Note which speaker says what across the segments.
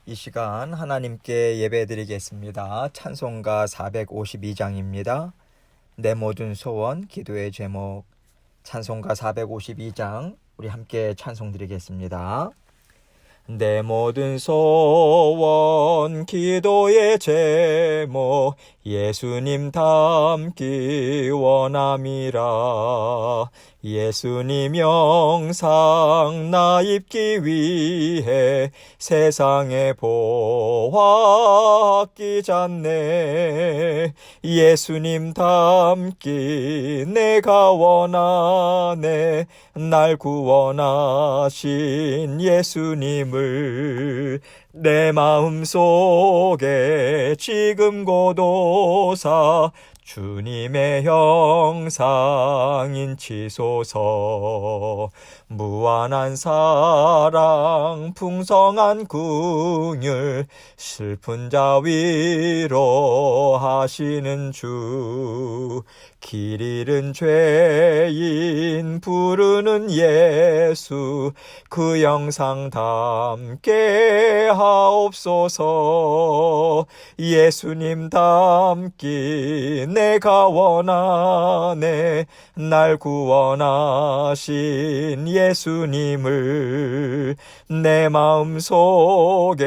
Speaker 1: 이 시간 하나님께 예배드리겠습니다. 찬송가 452장입니다. 내 모든 소원 기도의 제목. 찬송가 452장 우리 함께 찬송 드리겠습니다. 내 모든 소원 기도의 제목 예수님 닮기 원함이라. 예수님 영상 나 입기 위해 세상에 보화 아끼잖네. 예수님 닮기 내가 원하네. 날 구원하신 예수님을 내 마음속에 지금 고도사 주님의 형상 인치소서. 무한한 사랑 풍성한 긍휼 슬픈 자 위로하시는 주. 길 잃은 죄인 부르는 예수 그 영상 담게 하옵소서. 예수님 닮기 내가 원하네. 날 구원하신 예수님을 내 마음속에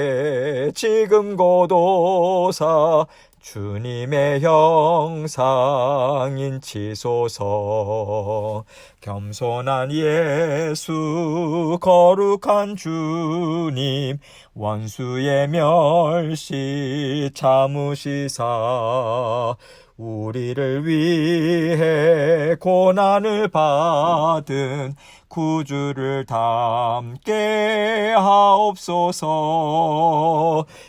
Speaker 1: 지금 고도사 주님의 형상 인치소서. 겸손한 예수 거룩한 주님 원수의 멸시 참으시사 우리를 위해 고난을 받은 구주를 닮게 하옵소서.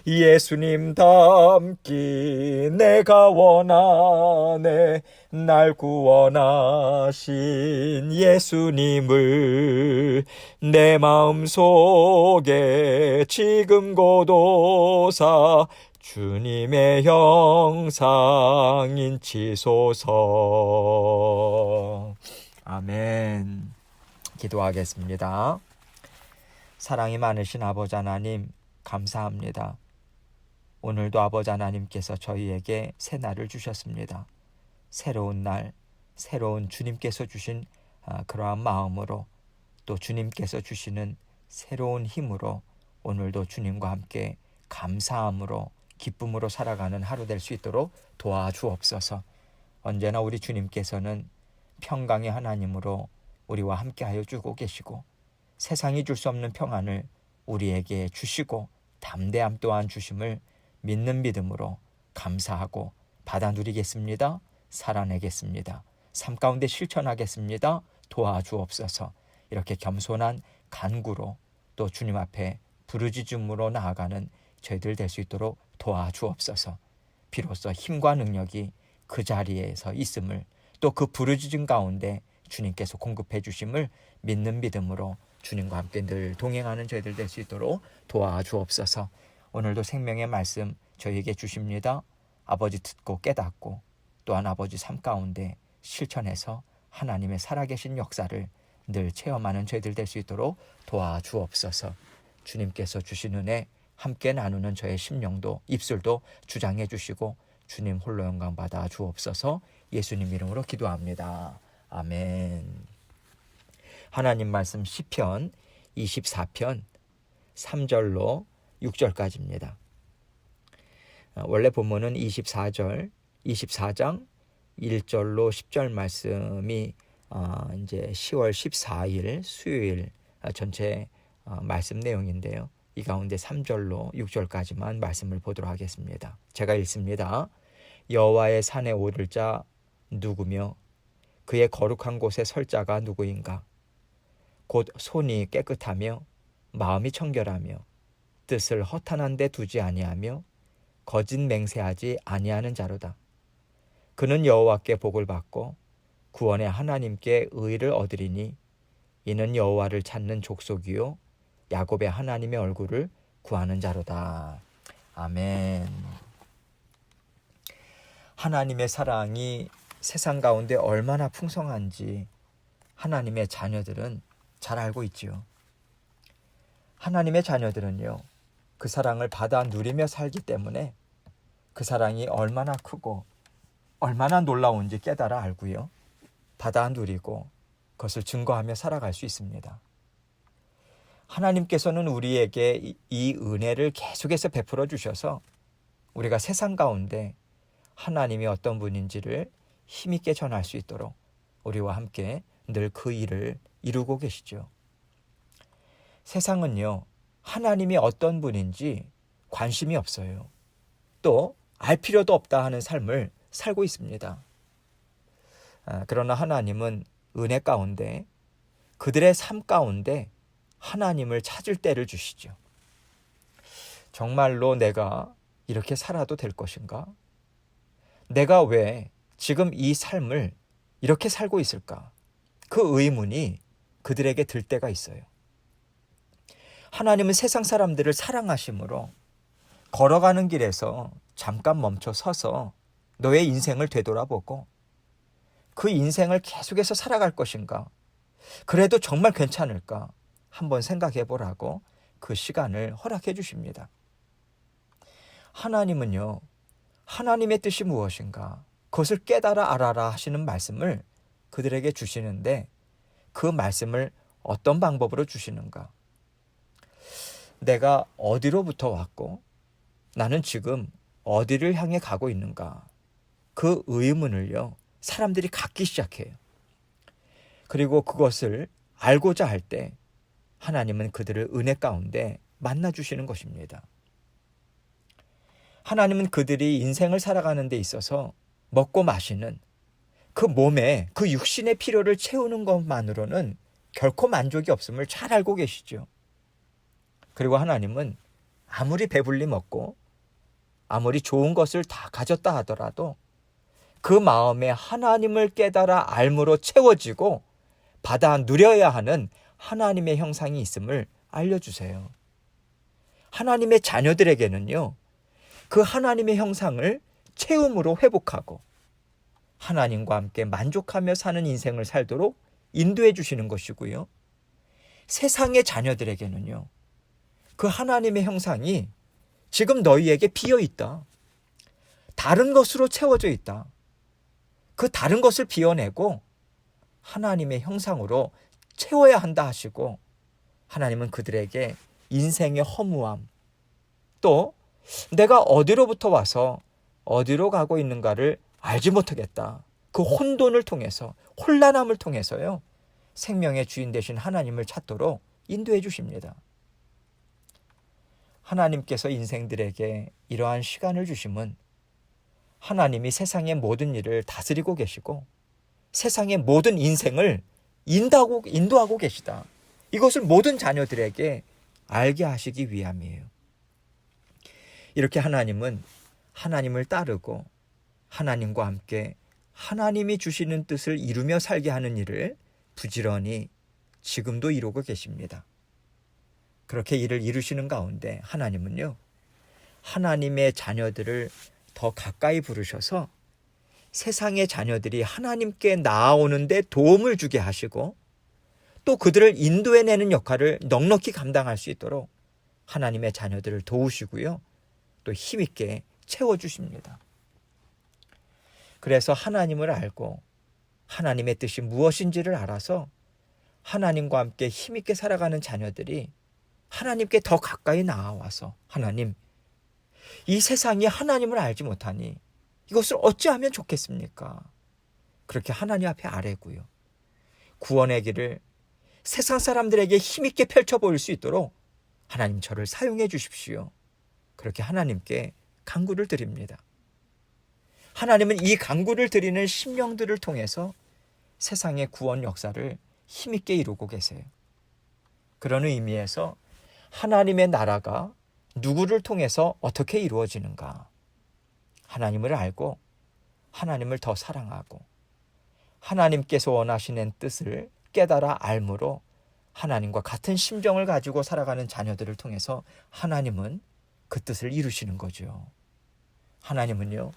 Speaker 1: 예수님 닮기 내가 원하네. 날 구원하신 예수님을 내 마음속에 지금 고도사 주님의 형상 인치소서. 아멘. 기도하겠습니다. 사랑이 많으신 아버지 하나님 감사합니다. 오늘도 아버지 하나님께서 저희에게 새 날을 주셨습니다. 새로운 날, 새로운 주님께서 주신 그러한 마음으로 또 주님께서 주시는 새로운 힘으로 오늘도 주님과 함께 감사함으로 기쁨으로 살아가는 하루 될 수 있도록 도와주옵소서. 언제나 우리 주님께서는 평강의 하나님으로 우리와 함께하여 주고 계시고 세상이 줄 수 없는 평안을 우리에게 주시고 담대함 또한 주심을 믿는 믿음으로 감사하고 받아 누리겠습니다. 살아내겠습니다. 삶 가운데 실천하겠습니다. 도와주옵소서. 이렇게 겸손한 간구로 또 주님 앞에 부르짖음으로 나아가는 저희들 될 수 있도록 도와주옵소서. 비로소 힘과 능력이 그 자리에서 있음을 또 그 부르짖음 가운데 주님께서 공급해 주심을 믿는 믿음으로 주님과 함께 늘 동행하는 저희들 될 수 있도록 도와주옵소서. 오늘도 생명의 말씀 저희에게 주십니다. 아버지 듣고 깨닫고 또한 아버지 삶 가운데 실천해서 하나님의 살아계신 역사를 늘 체험하는 저희들 될 수 있도록 도와주옵소서. 주님께서 주신 은혜 함께 나누는 저의 심령도 입술도 주장해 주시고 주님 홀로 영광 받아 주옵소서. 예수님 이름으로 기도합니다. 아멘. 하나님 말씀 시편 24편 3절로 6절까지입니다. 원래 본문은 24장 1절로 10절 말씀이 이제 10월 14일 수요일 전체 말씀 내용인데요. 이 가운데 3절로 6절까지만 말씀을 보도록 하겠습니다. 제가 읽습니다. 여호와의 산에 오를 자 누구며 그의 거룩한 곳에 설 자가 누구인가? 곧 손이 깨끗하며 마음이 청결하며 뜻을 허탄한 데 두지 아니하며 거짓 맹세하지 아니하는 자로다. 그는 여호와께 복을 받고 구원의 하나님께 의를 얻으리니 이는 여호와를 찾는 족속이요 야곱의 하나님의 얼굴을 구하는 자로다. 아멘. 하나님의 사랑이 세상 가운데 얼마나 풍성한지 하나님의 자녀들은 잘 알고 있지요. 하나님의 자녀들은요, 그 사랑을 받아 누리며 살기 때문에 그 사랑이 얼마나 크고 얼마나 놀라운지 깨달아 알고요. 받아 누리고 그것을 증거하며 살아갈 수 있습니다. 하나님께서는 우리에게 이 은혜를 계속해서 베풀어 주셔서 우리가 세상 가운데 하나님이 어떤 분인지를 힘있게 전할 수 있도록 우리와 함께 늘 그 일을 이루고 계시죠. 세상은요, 하나님이 어떤 분인지 관심이 없어요. 또 알 필요도 없다 하는 삶을 살고 있습니다. 그러나 하나님은 은혜 가운데 그들의 삶 가운데 하나님을 찾을 때를 주시죠. 정말로 내가 이렇게 살아도 될 것인가? 내가 왜 지금 이 삶을 이렇게 살고 있을까? 그 의문이 그들에게 들 때가 있어요. 하나님은 세상 사람들을 사랑하심으로 걸어가는 길에서 잠깐 멈춰 서서 너의 인생을 되돌아보고 그 인생을 계속해서 살아갈 것인가? 그래도 정말 괜찮을까? 한번 생각해 보라고 그 시간을 허락해 주십니다. 하나님은요, 하나님의 뜻이 무엇인가? 그것을 깨달아 알아라 하시는 말씀을 그들에게 주시는데 그 말씀을 어떤 방법으로 주시는가? 내가 어디로부터 왔고 나는 지금 어디를 향해 가고 있는가? 그 의문을요, 사람들이 갖기 시작해요. 그리고 그것을 알고자 할 때 하나님은 그들을 은혜 가운데 만나주시는 것입니다. 하나님은 그들이 인생을 살아가는 데 있어서 먹고 마시는 그 몸에 그 육신의 필요를 채우는 것만으로는 결코 만족이 없음을 잘 알고 계시죠. 그리고 하나님은 아무리 배불리 먹고 아무리 좋은 것을 다 가졌다 하더라도 그 마음에 하나님을 깨달아 알므로 채워지고 받아 누려야 하는 하나님의 형상이 있음을 알려주세요. 하나님의 자녀들에게는요, 그 하나님의 형상을 채움으로 회복하고 하나님과 함께 만족하며 사는 인생을 살도록 인도해 주시는 것이고요. 세상의 자녀들에게는요, 그 하나님의 형상이 지금 너희에게 비어 있다. 다른 것으로 채워져 있다. 그 다른 것을 비워내고 하나님의 형상으로 채워야 한다 하시고 하나님은 그들에게 인생의 허무함, 또 내가 어디로부터 와서 어디로 가고 있는가를 알지 못하겠다. 그 혼돈을 통해서, 혼란함을 통해서요, 생명의 주인 되신 하나님을 찾도록 인도해 주십니다. 하나님께서 인생들에게 이러한 시간을 주심은 하나님이 세상의 모든 일을 다스리고 계시고 세상의 모든 인생을 인도하고 계시다. 이것을 모든 자녀들에게 알게 하시기 위함이에요. 이렇게 하나님은 하나님을 따르고 하나님과 함께 하나님이 주시는 뜻을 이루며 살게 하는 일을 부지런히 지금도 이루고 계십니다. 그렇게 일을 이루시는 가운데 하나님은요, 하나님의 자녀들을 더 가까이 부르셔서 세상의 자녀들이 하나님께 나아오는데 도움을 주게 하시고 또 그들을 인도해내는 역할을 넉넉히 감당할 수 있도록 하나님의 자녀들을 도우시고요, 또 힘있게 채워주십니다. 그래서 하나님을 알고 하나님의 뜻이 무엇인지를 알아서 하나님과 함께 힘있게 살아가는 자녀들이 하나님께 더 가까이 나아와서 하나님, 이 세상이 하나님을 알지 못하니 이것을 어찌하면 좋겠습니까? 그렇게 하나님 앞에 아뢰고요, 구원의 길을 세상 사람들에게 힘있게 펼쳐 보일 수 있도록 하나님 저를 사용해 주십시오. 그렇게 하나님께 간구를 드립니다. 하나님은 이 간구를 드리는 심령들을 통해서 세상의 구원 역사를 힘있게 이루고 계세요. 그런 의미에서 하나님의 나라가 누구를 통해서 어떻게 이루어지는가? 하나님을 알고 하나님을 더 사랑하고 하나님께서 원하시는 뜻을 깨달아 알므로 하나님과 같은 심정을 가지고 살아가는 자녀들을 통해서 하나님은 그 뜻을 이루시는 거죠. 하나님은요,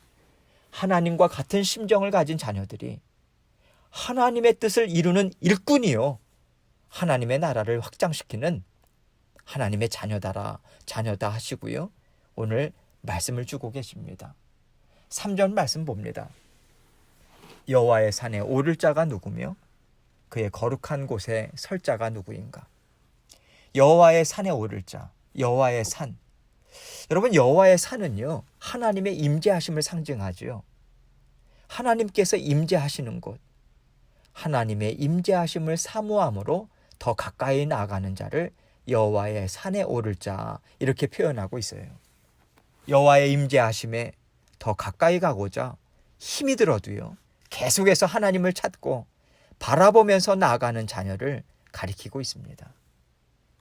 Speaker 1: 하나님과 같은 심정을 가진 자녀들이 하나님의 뜻을 이루는 일꾼이요, 하나님의 나라를 확장시키는 하나님의 자녀다 하시고요. 오늘 말씀을 주고 계십니다. 3절 말씀 봅니다. 여호와의 산에 오를 자가 누구며 그의 거룩한 곳에 설 자가 누구인가. 여호와의 산에 오를 자, 여호와의 산. 여러분, 여호와의 산은요, 하나님의 임재하심을 상징하지요. 하나님께서 임재하시는 곳, 하나님의 임재하심을 사모함으로 더 가까이 나아가는 자를 여호와의 산에 오를 자, 이렇게 표현하고 있어요. 여호와의 임재하심에 더 가까이 가고자 힘이 들어도요, 계속해서 하나님을 찾고 바라보면서 나아가는 자녀를 가리키고 있습니다.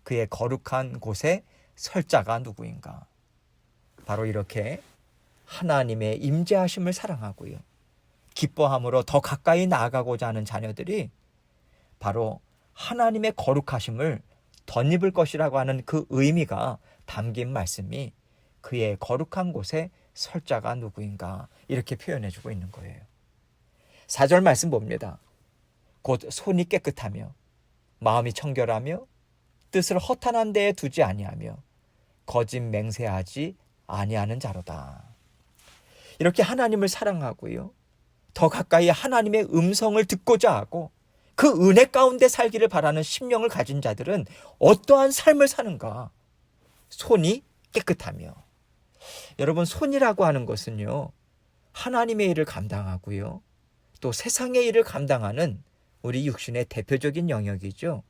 Speaker 1: 그의 거룩한 곳에 설 자가 누구인가. 바로 이렇게 하나님의 임재하심을 사랑하고요, 기뻐함으로 더 가까이 나아가고자 하는 자녀들이 바로 하나님의 거룩하심을 덧입을 것이라고 하는 그 의미가 담긴 말씀이 그의 거룩한 곳에 설 자가 누구인가, 이렇게 표현해주고 있는 거예요. 4절 말씀 봅니다. 곧 손이 깨끗하며 마음이 청결하며 뜻을 허탄한 데에 두지 아니하며 거짓 맹세하지 아니하는 자로다. 이렇게 하나님을 사랑하고요, 더 가까이 하나님의 음성을 듣고자 하고 그 은혜 가운데 살기를 바라는 심령을 가진 자들은 어떠한 삶을 사는가? 손이 깨끗하며. 여러분, 손이라고 하는 것은요, 하나님의 일을 감당하고요, 또 세상의 일을 감당하는 우리 육신의 대표적인 영역이죠.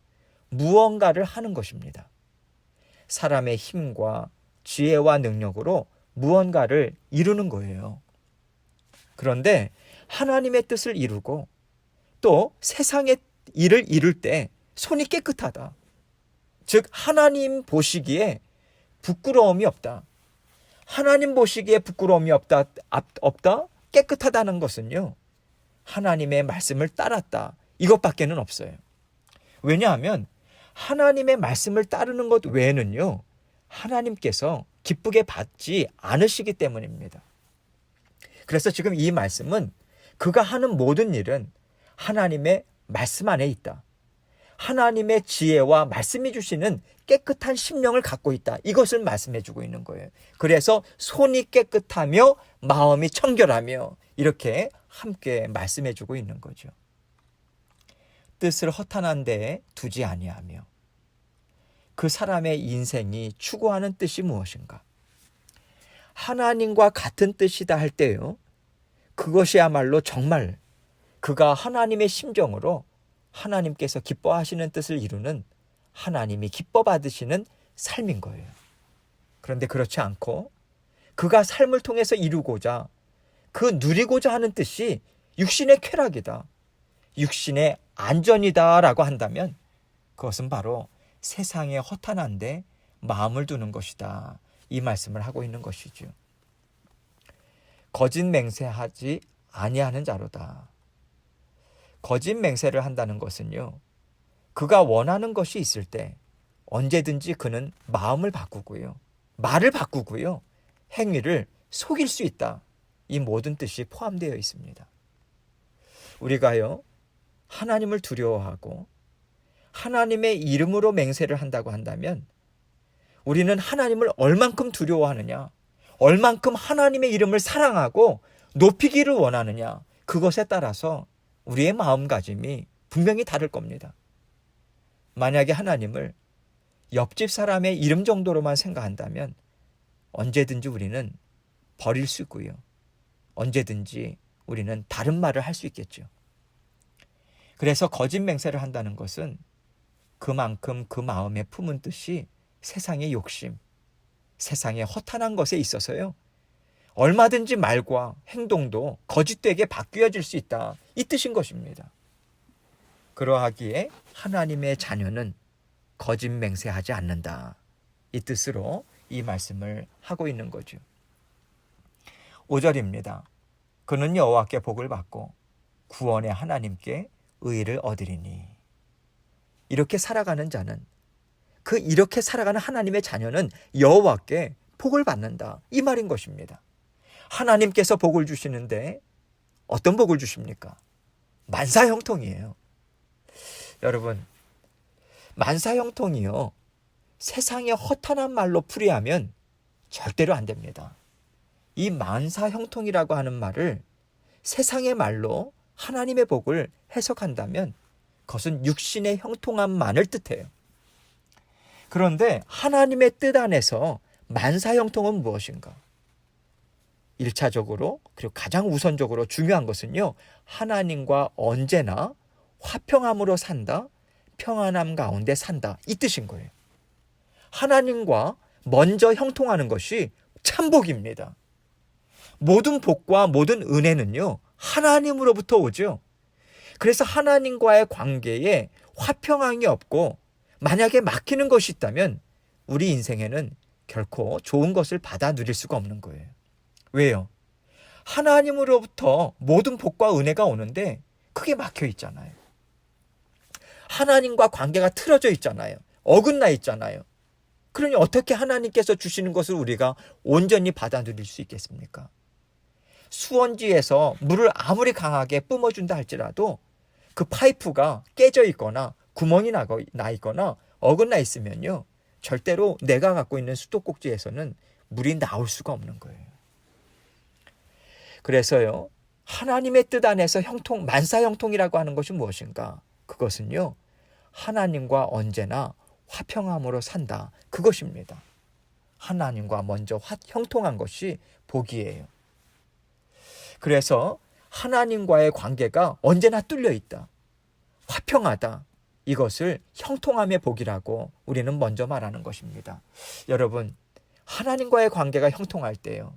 Speaker 1: 무언가를 하는 것입니다. 사람의 힘과 지혜와 능력으로 무언가를 이루는 거예요. 그런데 하나님의 뜻을 이루고 또 세상의 일을 이룰 때 손이 깨끗하다. 즉, 하나님 보시기에 부끄러움이 없다. 하나님 보시기에 부끄러움이 없다. 깨끗하다는 것은요, 하나님의 말씀을 따랐다. 이것밖에는 없어요. 왜냐하면 하나님의 말씀을 따르는 것 외에는요, 하나님께서 기쁘게 받지 않으시기 때문입니다. 그래서 지금 이 말씀은 그가 하는 모든 일은 하나님의 말씀 안에 있다. 하나님의 지혜와 말씀이 주시는 깨끗한 심령을 갖고 있다. 이것을 말씀해 주고 있는 거예요. 그래서 손이 깨끗하며 마음이 청결하며 이렇게 함께 말씀해 주고 있는 거죠. 뜻을 허탄한 데에 두지 아니하며. 그 사람의 인생이 추구하는 뜻이 무엇인가? 하나님과 같은 뜻이다 할 때요, 그것이야말로 정말 그가 하나님의 심정으로 하나님께서 기뻐하시는 뜻을 이루는, 하나님이 기뻐 받으시는 삶인 거예요. 그런데 그렇지 않고 그가 삶을 통해서 이루고자, 그 누리고자 하는 뜻이 육신의 쾌락이다, 육신의 안전이다 라고 한다면 그것은 바로 세상에 허탄한데 마음을 두는 것이다. 이 말씀을 하고 있는 것이죠. 거짓 맹세하지 아니하는 자로다. 거짓 맹세를 한다는 것은요, 그가 원하는 것이 있을 때 언제든지 그는 마음을 바꾸고요, 말을 바꾸고요, 행위를 속일 수 있다. 이 모든 뜻이 포함되어 있습니다. 우리가요, 하나님을 두려워하고 하나님의 이름으로 맹세를 한다고 한다면 우리는 하나님을 얼만큼 두려워하느냐, 얼만큼 하나님의 이름을 사랑하고 높이기를 원하느냐, 그것에 따라서 우리의 마음가짐이 분명히 다를 겁니다. 만약에 하나님을 옆집 사람의 이름 정도로만 생각한다면 언제든지 우리는 버릴 수 있고요, 언제든지 우리는 다른 말을 할 수 있겠죠. 그래서 거짓 맹세를 한다는 것은 그만큼 그 마음에 품은 뜻이 세상의 욕심, 세상의 허탄한 것에 있어서요, 얼마든지 말과 행동도 거짓되게 바뀌어질 수 있다. 이 뜻인 것입니다. 그러하기에 하나님의 자녀는 거짓 맹세하지 않는다. 이 뜻으로 이 말씀을 하고 있는 거죠. 5절입니다. 그는 여호와께 복을 받고 구원의 하나님께 의를 얻으리니. 이렇게 살아가는 자는, 이렇게 살아가는 하나님의 자녀는 여호와께 복을 받는다. 이 말인 것입니다. 하나님께서 복을 주시는데 어떤 복을 주십니까? 만사형통이에요. 여러분, 만사형통이요, 세상의 허탄한 말로 풀이하면 절대로 안 됩니다. 이 만사형통이라고 하는 말을 세상의 말로 하나님의 복을 해석한다면 그것은 육신의 형통함만을 뜻해요. 그런데 하나님의 뜻 안에서 만사형통은 무엇인가? 1차적으로 그리고 가장 우선적으로 중요한 것은요, 하나님과 언제나 화평함으로 산다, 평안함 가운데 산다, 이 뜻인 거예요. 하나님과 먼저 형통하는 것이 참복입니다. 모든 복과 모든 은혜는요, 하나님으로부터 오죠. 그래서 하나님과의 관계에 화평함이 없고 만약에 막히는 것이 있다면 우리 인생에는 결코 좋은 것을 받아 누릴 수가 없는 거예요. 왜요? 하나님으로부터 모든 복과 은혜가 오는데 그게 막혀 있잖아요. 하나님과 관계가 틀어져 있잖아요. 어긋나 있잖아요. 그러니 어떻게 하나님께서 주시는 것을 우리가 온전히 받아 누릴 수 있겠습니까? 수원지에서 물을 아무리 강하게 뿜어준다 할지라도 그 파이프가 깨져 있거나 구멍이 나 있거나 어긋나 있으면요, 절대로 내가 갖고 있는 수도꼭지에서는 물이 나올 수가 없는 거예요. 그래서요, 하나님의 뜻 안에서 형통, 만사형통이라고 하는 것이 무엇인가? 그것은요, 하나님과 언제나 화평함으로 산다, 그것입니다. 하나님과 먼저 형통한 것이 복이에요. 그래서 하나님과의 관계가 언제나 뚫려 있다, 화평하다, 이것을 형통함의 복이라고 우리는 먼저 말하는 것입니다. 여러분, 하나님과의 관계가 형통할 때요,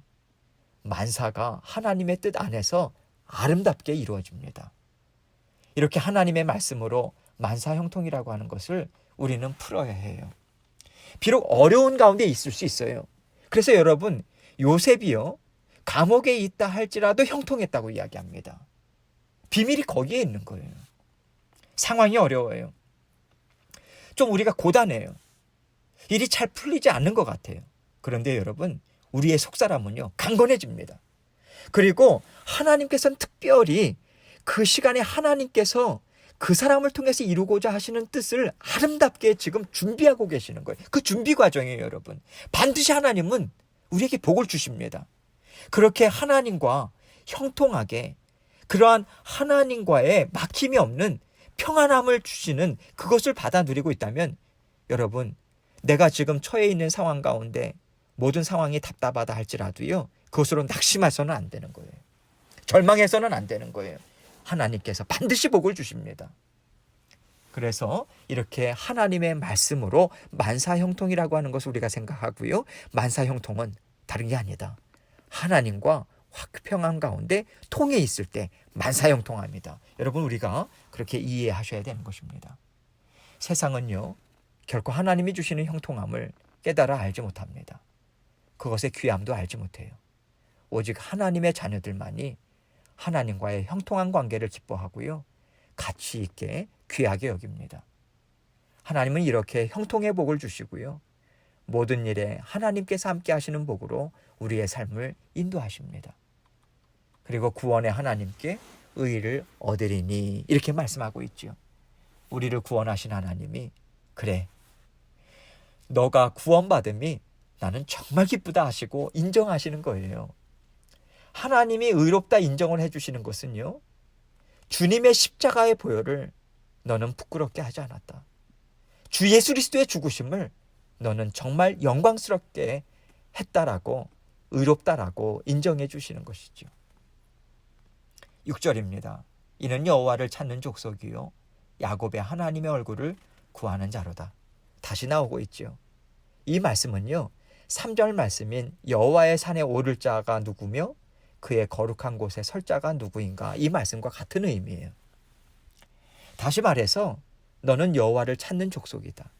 Speaker 1: 만사가 하나님의 뜻 안에서 아름답게 이루어집니다. 이렇게 하나님의 말씀으로 만사형통이라고 하는 것을 우리는 풀어야 해요. 비록 어려운 가운데 있을 수 있어요. 그래서 여러분, 요셉이요, 감옥에 있다 할지라도 형통했다고 이야기합니다. 비밀이 거기에 있는 거예요. 상황이 어려워요. 좀 우리가 고단해요. 일이 잘 풀리지 않는 것 같아요. 그런데 여러분, 우리의 속사람은요, 강건해집니다. 그리고 하나님께서는 특별히 그 시간에 하나님께서 그 사람을 통해서 이루고자 하시는 뜻을 아름답게 지금 준비하고 계시는 거예요. 그 준비 과정이에요, 여러분. 반드시 하나님은 우리에게 복을 주십니다. 그렇게 하나님과 형통하게, 그러한 하나님과의 막힘이 없는 평안함을 주시는 그것을 받아 누리고 있다면, 여러분, 내가 지금 처해 있는 상황 가운데 모든 상황이 답답하다 할지라도요, 그것으로 낙심해서는 안 되는 거예요. 절망해서는 안 되는 거예요. 하나님께서 반드시 복을 주십니다. 그래서 이렇게 하나님의 말씀으로 만사형통이라고 하는 것을 우리가 생각하고요, 만사형통은 다른 게 아니다, 하나님과 화평한 가운데 통해 있을 때 만사형통합니다. 여러분, 우리가 그렇게 이해하셔야 되는 것입니다. 세상은요, 결코 하나님이 주시는 형통함을 깨달아 알지 못합니다. 그것의 귀함도 알지 못해요. 오직 하나님의 자녀들만이 하나님과의 형통한 관계를 기뻐하고요, 가치 있게 귀하게 여깁니다. 하나님은 이렇게 형통의 복을 주시고요, 모든 일에 하나님께서 함께 하시는 복으로 우리의 삶을 인도하십니다. 그리고 구원의 하나님께 의를 얻으리니, 이렇게 말씀하고 있죠. 우리를 구원하신 하나님이, 그래, 너가 구원받음이 나는 정말 기쁘다 하시고 인정하시는 거예요. 하나님이 의롭다 인정을 해주시는 것은요, 주님의 십자가의 보혈을 너는 부끄럽게 하지 않았다, 주 예수 그리스도의 죽으심을 너는 정말 영광스럽게 했다라고, 의롭다라고 인정해 주시는 것이죠. 6절입니다. 이는 여호와를 찾는 족속이요, 야곱의 하나님의 얼굴을 구하는 자로다. 다시 나오고 있죠. 이 말씀은요, 3절 말씀인 여호와의 산에 오를 자가 누구며 그의 거룩한 곳에 설 자가 누구인가, 이 말씀과 같은 의미예요. 다시 말해서 너는 여호와를 찾는 족속이다.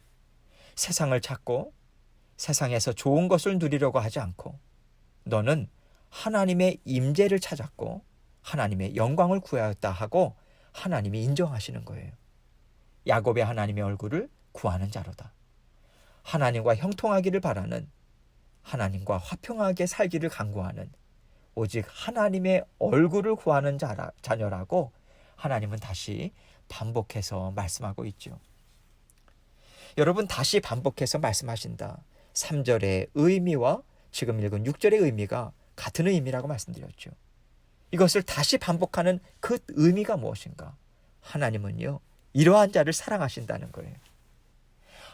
Speaker 1: 세상을 찾고 세상에서 좋은 것을 누리려고 하지 않고 너는 하나님의 임재를 찾았고 하나님의 영광을 구하였다 하고 하나님이 인정하시는 거예요. 야곱의 하나님의 얼굴을 구하는 자로다. 하나님과 형통하기를 바라는, 하나님과 화평하게 살기를 간구하는, 오직 하나님의 얼굴을 구하는 자녀라고 하나님은 다시 반복해서 말씀하고 있죠. 여러분 다시 반복해서 말씀하신다. 3절의 의미와 지금 읽은 6절의 의미가 같은 의미라고 말씀드렸죠. 이것을 다시 반복하는 그 의미가 무엇인가? 하나님은요, 이러한 자를 사랑하신다는 거예요.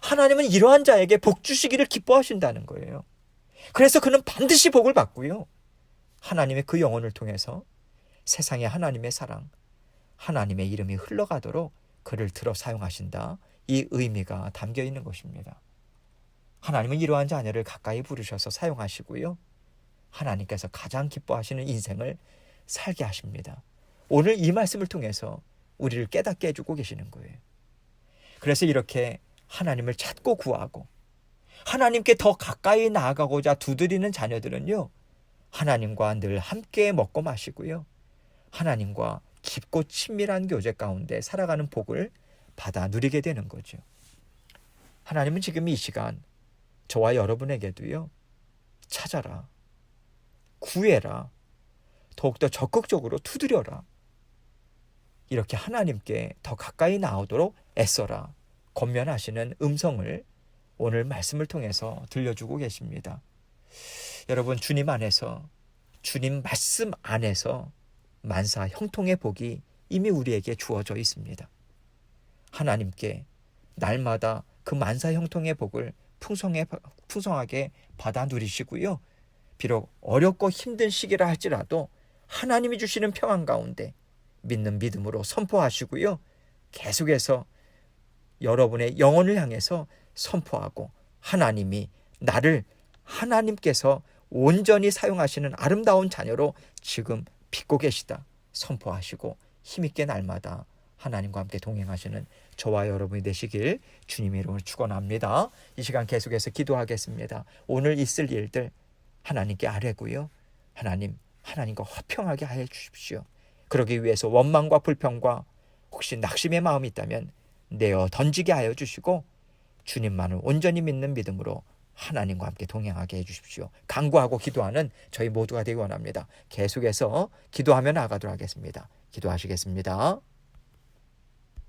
Speaker 1: 하나님은 이러한 자에게 복 주시기를 기뻐하신다는 거예요. 그래서 그는 반드시 복을 받고요. 하나님의 그 영혼을 통해서 세상에 하나님의 사랑, 하나님의 이름이 흘러가도록 그를 들어 사용하신다. 이 의미가 담겨 있는 것입니다. 하나님은 이러한 자녀를 가까이 부르셔서 사용하시고요. 하나님께서 가장 기뻐하시는 인생을 살게 하십니다. 오늘 이 말씀을 통해서 우리를 깨닫게 해주고 계시는 거예요. 그래서 이렇게 하나님을 찾고 구하고 하나님께 더 가까이 나아가고자 두드리는 자녀들은요, 하나님과 늘 함께 먹고 마시고요, 하나님과 깊고 친밀한 교제 가운데 살아가는 복을 받아 누리게 되는 거죠. 하나님은 지금 이 시간 저와 여러분에게도요, 찾아라, 구해라, 더욱더 적극적으로 두드려라, 이렇게 하나님께 더 가까이 나오도록 애써라, 권면하시는 음성을 오늘 말씀을 통해서 들려주고 계십니다. 여러분, 주님 안에서, 주님 말씀 안에서 만사 형통의 복이 이미 우리에게 주어져 있습니다. 하나님께 날마다 그 만사 형통의 복을 풍성하게 받아 누리시고요. 비록 어렵고 힘든 시기라 할지라도 하나님이 주시는 평안 가운데 믿는 믿음으로 선포하시고요. 계속해서 여러분의 영혼을 향해서 선포하고 하나님이 나를 하나님께서 온전히 사용하시는 아름다운 자녀로 지금 빚고 계시다 선포하시고 힘있게 날마다 하나님과 함께 동행하시는 저와 여러분이 되시길 주님의 이름으로 축원합니다. 이 시간 계속해서 기도하겠습니다. 오늘 있을 일들 하나님께 아뢰고요. 하나님과 화평하게 하여 주십시오. 그러기 위해서 원망과 불평과 혹시 낙심의 마음이 있다면 내어 던지게 하여 주시고 주님만을 온전히 믿는 믿음으로 하나님과 함께 동행하게 해주십시오. 간구하고 기도하는 저희 모두가 되기 원합니다. 계속해서 기도하며 나아가도록 하겠습니다. 기도하시겠습니다.